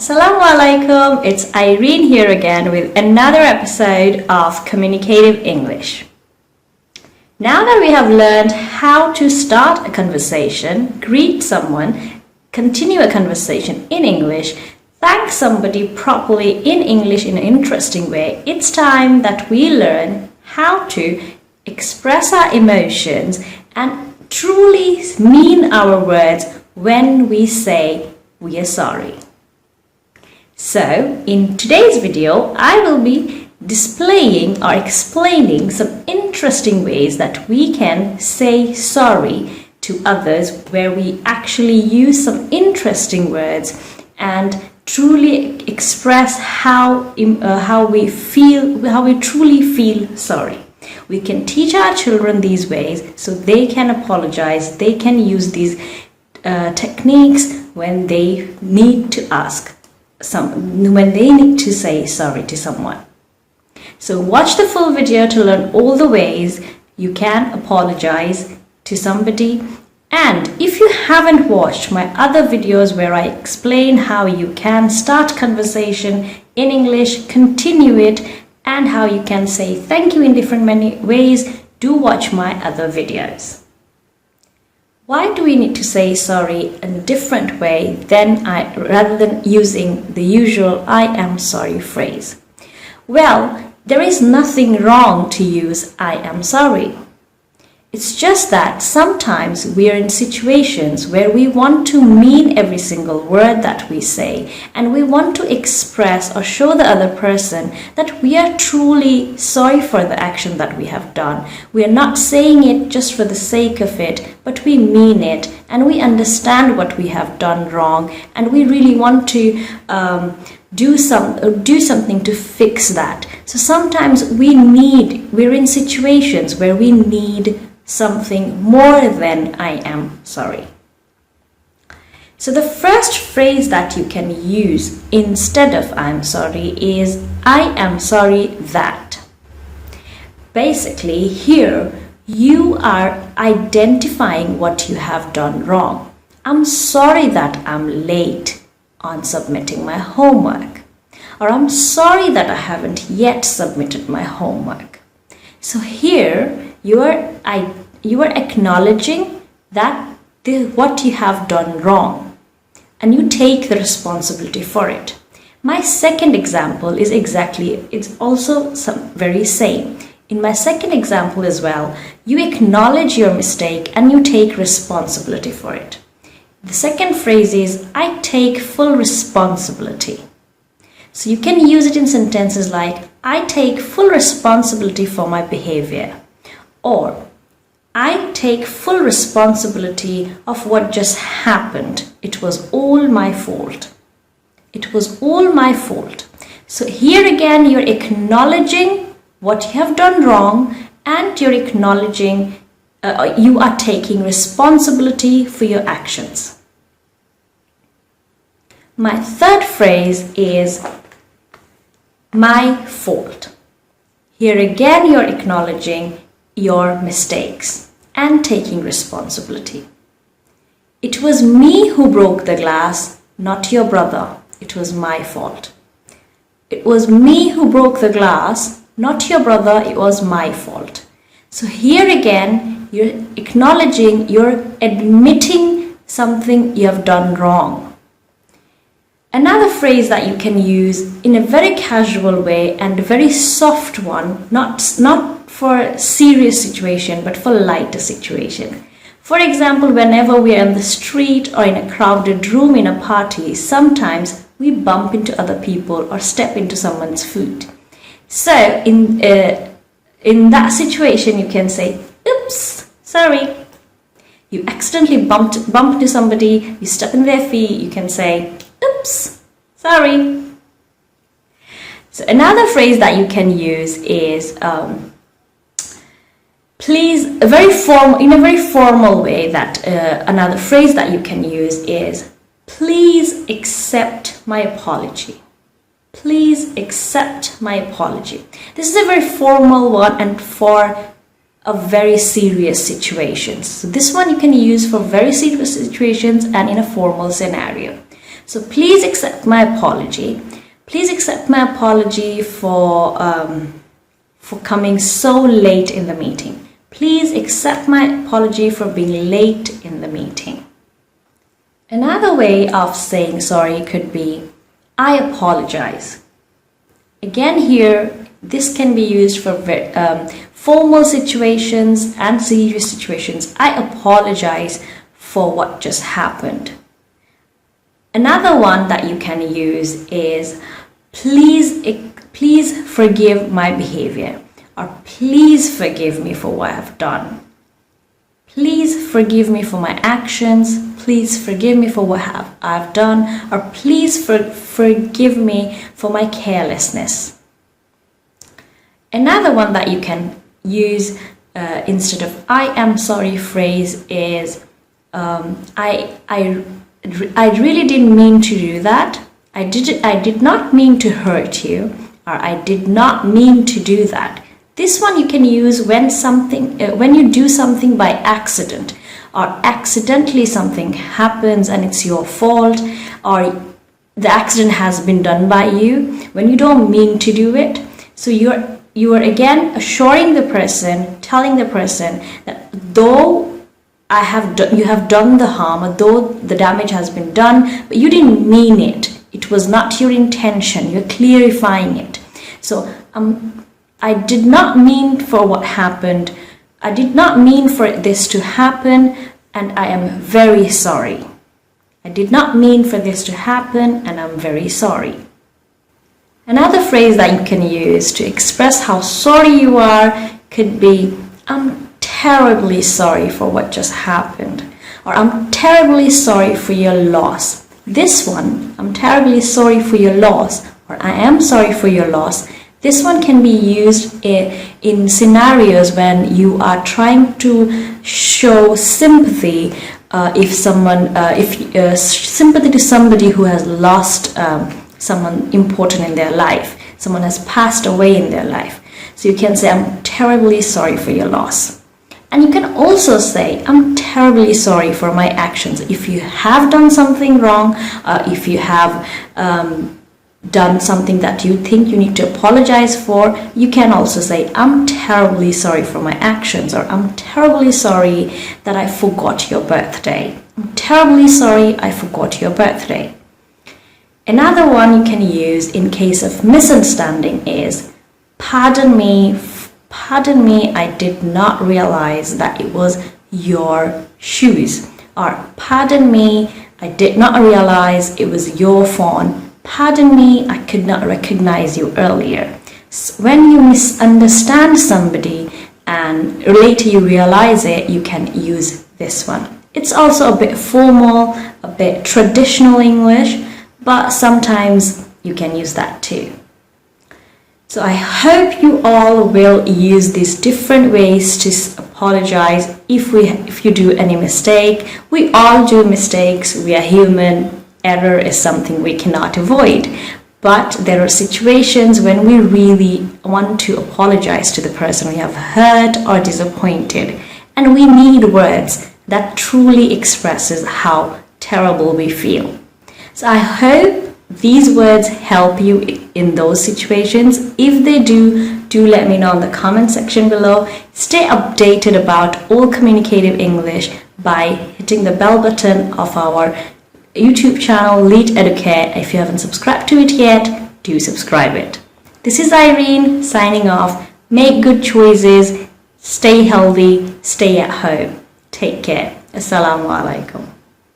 Assalamu alaikum, it's Irene here again with another episode of Communicative English. Now that we have learned how to start a conversation, greet someone, continue a conversation in English, thank somebody properly in English in an interesting way, it's time that we learn how to express our emotions and truly mean our words when we say we are sorry. So, in today's video, I will be displaying or explaining some interesting ways that we can say sorry to others, where we actually use some interesting words and truly express how we truly feel sorry. We can teach our children these ways so they can apologize, they can use these techniques when they need to when they need to say sorry to someone. So watch the full video to learn all the ways you can apologize to somebody. And if you haven't watched my other videos where I explain how you can start conversation in English, continue it, and how you can say thank you in different many ways, do watch my other videos. Why do we need to say sorry in a different way rather than using the usual I am sorry phrase? Well, there is nothing wrong to use I am sorry. It's just that sometimes we are in situations where we want to mean every single word that we say, and we want to express or show the other person that we are truly sorry for the action that we have done. We are not saying it just for the sake of it, but we mean it and we understand what we have done wrong, and we really want to do something to fix that. So sometimes we're in situations where we need something more than I am sorry. So the first phrase that you can use instead of I'm sorry is I am sorry that. Basically, here you are identifying what you have done wrong. I'm sorry that I'm late on submitting my homework, or I'm sorry that I haven't yet submitted my homework. So here you are acknowledging that what you have done wrong, and you take the responsibility for it. My second example is it's also very same. In my second example as well, you acknowledge your mistake and you take responsibility for it. The second phrase is I take full responsibility. So you can use it in sentences like I take full responsibility for my behavior, or I take full responsibility of what just happened. It was all my fault. It was all my fault. So here again, you're acknowledging what you have done wrong, and you're acknowledging you are taking responsibility for your actions. My third phrase is my fault. Here again, you're acknowledging your mistakes and taking responsibility. It was me who broke the glass, not your brother. It was my fault. It was me who broke the glass, not your brother. It was my fault. So here again, you're acknowledging, you're admitting something you have done wrong. Another phrase that you can use in a very casual way and a very soft one, not for serious situation, but for lighter situation. For example, whenever we are in the street or in a crowded room in a party, sometimes we bump into other people or step into someone's foot. So in that situation, you can say, oops, sorry. You accidentally bump into somebody, you step in their feet, you can say, oops, sorry. So another phrase that you can use is please, in a very formal way, that another phrase that you can use is please accept my apology. Please accept my apology. This is a very formal one and for a very serious situations. So this one you can use for very serious situations and in a formal scenario. So please accept my apology. Please accept my apology for coming so late in the meeting. Please accept my apology for being late in the meeting. Another way of saying sorry could be, I apologize. Again here, this can be used for formal situations and serious situations. I apologize for what just happened. Another one that you can use is, please forgive my behavior, or please forgive me for what I've done. Please forgive me for my actions. Please forgive me for what I've done, or please forgive me for my carelessness. Another one that you can use instead of I am sorry phrase is, I really didn't mean to do that. I did not mean to hurt you, or I did not mean to do that. This one you can use when you do something by accident, or accidentally something happens and it's your fault, or the accident has been done by you when you don't mean to do it. So you are again assuring the person, telling the person that though you have done the harm, though the damage has been done, but you didn't mean it. It was not your intention. You're clarifying it. So I did not mean for what happened. I did not mean for this to happen, and I am very sorry. I did not mean for this to happen, and I'm very sorry. Another phrase that you can use to express how sorry you are could be, I'm terribly sorry for what just happened, or I'm terribly sorry for your loss. This one, I'm terribly sorry for your loss, or I am sorry for your loss. This one can be used in scenarios when you are trying to show sympathy, sympathy to somebody who has lost someone important in their life. Someone has passed away in their life. So you can say, I'm terribly sorry for your loss. And you can also say, I'm terribly sorry for my actions. If you have done something wrong, if you have done something that you think you need to apologize for, you can also say, I'm terribly sorry for my actions, or I'm terribly sorry that I forgot your birthday. I'm terribly sorry I forgot your birthday. Another one you can use in case of misunderstanding is, pardon me, I did not realize that it was your shoes. Or pardon me, I did not realize it was your phone. Pardon me, I could not recognize you earlier. So when you misunderstand somebody and later you realize it, you can use this one. It's also a bit formal, a bit traditional English, but sometimes you can use that too. So I hope you all will use these different ways to apologize if you do any mistake. We all do mistakes. We are human. Error is something we cannot avoid. But there are situations when we really want to apologize to the person we have hurt or disappointed. And we need words that truly expresses how terrible we feel. So I hope these words help you in those situations. If they do let me know in the comment section below. Stay updated about all communicative English by hitting the bell button of our YouTube channel, Lead Educate. If you haven't subscribed to it yet, do subscribe it. This is Irene signing off. Make good choices, stay healthy, stay at home. Take care. Assalamu alaikum.